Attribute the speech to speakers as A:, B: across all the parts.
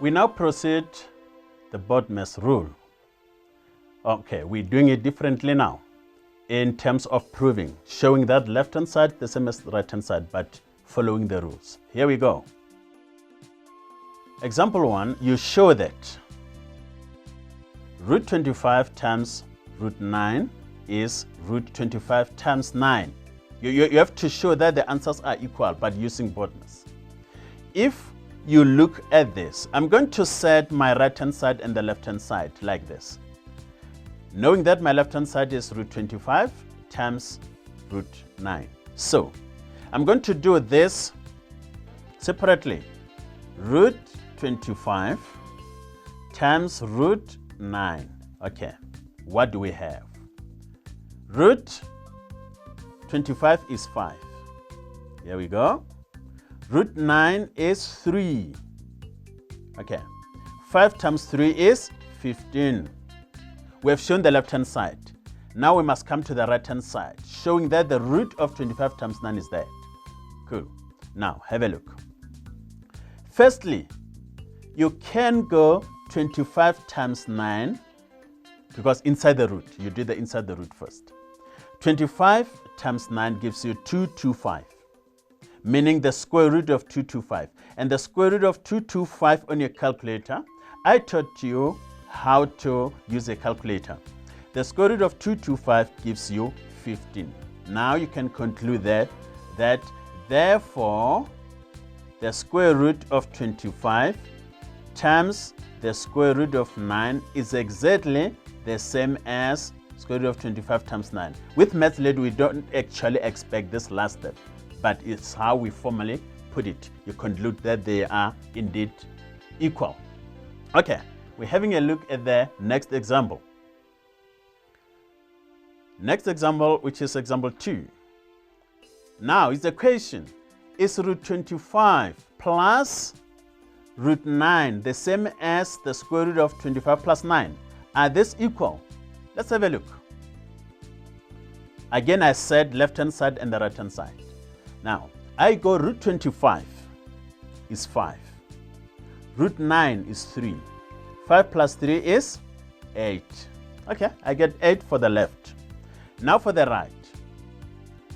A: We now proceed the BODMAS rule. Okay, we're doing it differently now in terms of proving, showing that left-hand side the same as the right-hand side, but following the rules. Here we go. Example 1, you show that root 25 times root 9 is root 25 times 9. You have to show that the answers are equal, but using BODMAS. If you look at this, I'm going to set my right-hand side and the left-hand side like this. Knowing that my left-hand side is root 25 times root 9. So, I'm going to do this separately. Root 25 times root 9. Okay, what do we have? Root 25 is 5. Here we go. Root 9 is 3. Okay, 5 times 3 is 15. We have shown the left-hand side. Now we must come to the right-hand side, showing that the root of 25 times 9 is that. Cool. Now, have a look. Firstly, you can go 25 times 9, because inside the root, you do the inside the root first. 25 times 9 gives you 225, meaning the square root of 225. And the square root of 225 on your calculator, I taught you how to use a calculator. The square root of 225 gives you 15. Now you can conclude that therefore the square root of 25 times the square root of 9 is exactly the same as square root of 25 times 9. With maths lady, we don't actually expect this last step, but it's how we formally put it. You conclude that they are indeed equal. Okay. We're having a look at the next example. Next example, which is example 2. Now, it's a question. Is root 25 plus root 9 the same as the square root of 25 plus 9? Are these equal? Let's have a look. Again, I said left-hand side and the right-hand side. Now, I go root 25 is 5. Root 9 is 3. 5 plus 3 is 8. Okay, I get 8 for the left. Now for the right,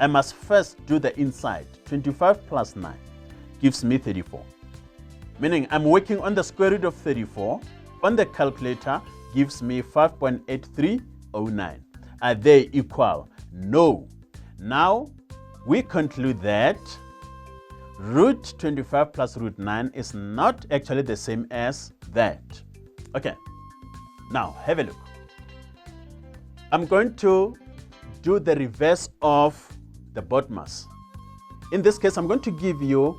A: I must first do the inside. 25 plus 9 gives me 34. Meaning I'm working on the square root of 34. On the calculator, gives me 5.8309. Are they equal? No. Now we conclude that root 25 plus root 9 is not actually the same as that. Okay, now have a look. I'm going to do the reverse of the BODMAS. In this case, I'm going to give you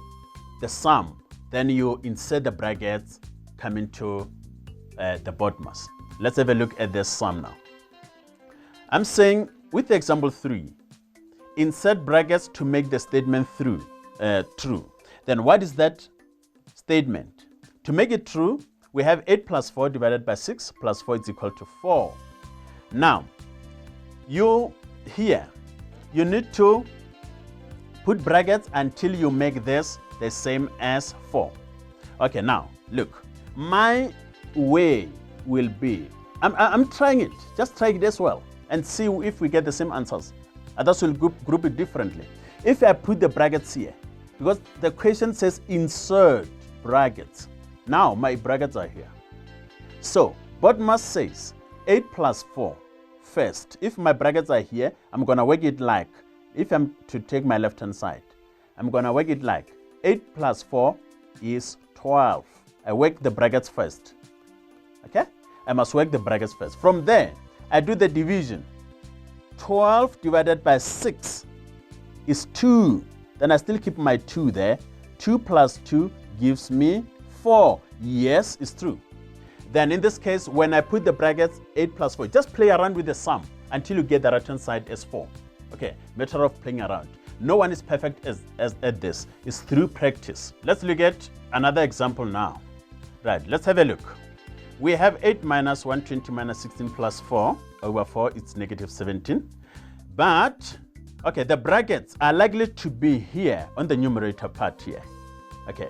A: the sum. Then you insert the brackets coming to the BODMAS. Let's have a look at this sum now. I'm saying with example 3, insert brackets to make the statement true. Then what is that statement? To make it true, we have 8 plus 4 divided by 6 plus 4 is equal to 4. Now, you need to put brackets until you make this the same as 4. Okay, now, look. My way will be, I'm trying it. Just try it as well and see if we get the same answers. Others will group it differently. If I put the brackets here, because the question says insert brackets. Now my brackets are here. So BODMAS says 8 plus 4 first. If my brackets are here, I'm going to work it like, if I'm to take my left hand side, I'm going to work it like 8 plus 4 is 12. I work the brackets first. Okay? I must work the brackets first. From there, I do the division. 12 divided by 6 is 2. Then I still keep my 2 there. 2 plus 2 gives me 4. Yes, it's true. Then in this case, when I put the brackets 8 plus 4, just play around with the sum until you get the right hand side as 4. Okay, matter of playing around. No one is perfect at this. It's through practice. Let's look at another example now. Right, let's have a look. We have 8 minus 120 minus 16 plus 4 over 4, it's negative 17. But, okay, the brackets are likely to be here on the numerator part here. Okay,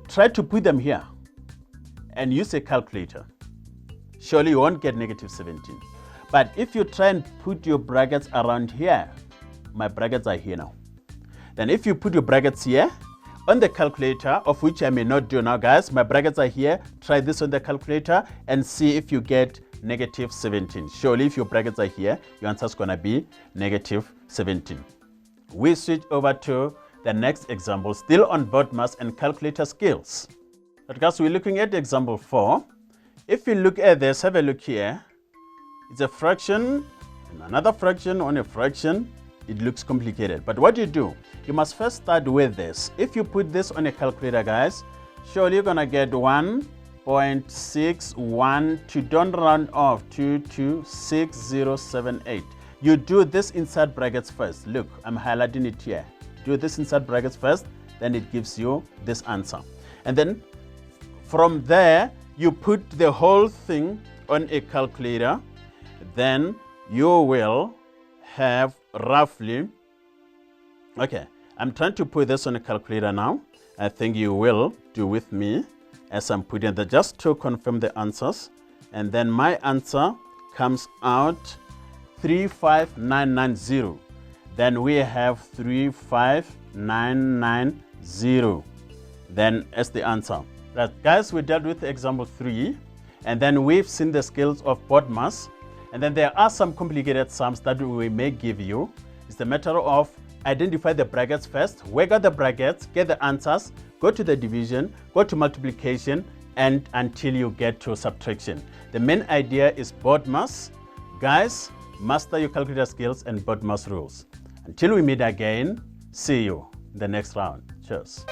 A: try to put them here. and use a calculator, surely you won't get negative 17. But if you try and put your brackets around here, my brackets are here now. Then if you put your brackets here on the calculator, of which I may not do now, guys, my brackets are here. Try this on the calculator and see if you get negative 17. Surely if your brackets are here, your answer is going to be negative 17. We switch over to the next example, still on BODMAS and calculator skills. But guys, we're looking at example 4. If you look at this, have a look here. It's a fraction and another fraction on a fraction. It looks complicated. But what you do, you must first start with this. If you put this on a calculator, guys, surely you're going to get 1.612, don't round off, 226078. You do this inside brackets first. Look, I'm highlighting it here. Do this inside brackets first, then it gives you this answer. And then from there, you put the whole thing on a calculator. Then you will have roughly, okay, I'm trying to put this on a calculator now. I think you will do with me as I'm putting that, just to confirm the answers. And then my answer comes out 35990. Then we have 35990 then as the answer. Right, guys, we dealt with example 3, and then we've seen the skills of BODMAS. And then there are some complicated sums that we may give you. It's a matter of identify the brackets first, work out the brackets, get the answers, go to the division, go to multiplication, and until you get to subtraction. The main idea is BODMAS. Guys, master your calculator skills and BODMAS rules. Until we meet again, see you in the next round. Cheers.